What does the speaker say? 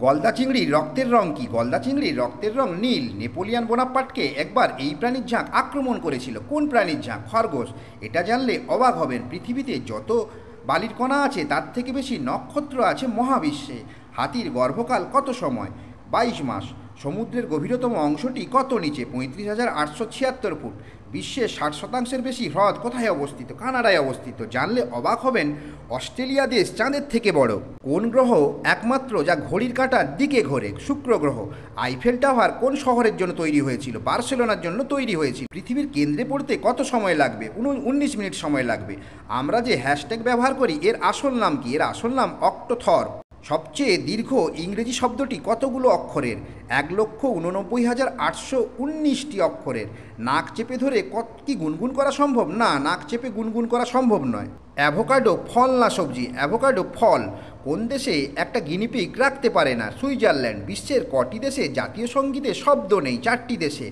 গলদা চিংড়ির রক্তের রং কি? গলদা চিংড়ির রক্তের রং নীল। নেপোলিয়ান বোনাপার্টকে একবার এই প্রাণীর ঝাঁক আক্রমণ করেছিল। কোন প্রাণীর ঝাঁক? খরগোশ। এটা জানলে অবাক হবেন, পৃথিবীতে যত বালির কণা আছে তার থেকে বেশি নক্ষত্র আছে মহাবিশ্বে। হাতির গর্ভকাল কত সময়? 22 মাস। সমুদ্রের গভীরতম অংশটি কত নিচে? 35,876 ফুট। বিশ্বের 60%-এর বেশি হ্রদ কোথায় অবস্থিত? কানাডায় অবস্থিত। জানলে অবাক হবেন, অস্ট্রেলিয়া দেশ চাঁদের থেকে বড়। কোন গ্রহ একমাত্র যা ঘড়ির কাঁটার দিকে ঘোরে? শুক্র গ্রহ। আইফেল টাওয়ার কোন শহরের জন্য তৈরি হয়েছিল? বার্সেলোনার জন্য তৈরি হয়েছিল। পৃথিবীর কেন্দ্রে পড়তে কত সময় লাগবে? 19 মিনিট সময় লাগবে। আমরা যে হ্যাশট্যাগ ব্যবহার করি এর আসল নাম কি? এর আসল নাম অক্টোথর। সবচেয়ে দীর্ঘ ইংরেজি শব্দটি কতগুলো অক্ষরের? 1,89,819টি অক্ষরের। নাক চেপে ধরে কি গুনগুন করা সম্ভব? না, নাক চেপে গুনগুন করা সম্ভব নয়। অ্যাভোকাডো ফল না সবজি? অ্যাভোকাডো ফল। কোন দেশে একটা গিনিপিগ রাখতে পারে না? সুইজারল্যান্ড। বিশ্বের কটি দেশে জাতীয় সঙ্গীতে শব্দ নেই? 4টি দেশে।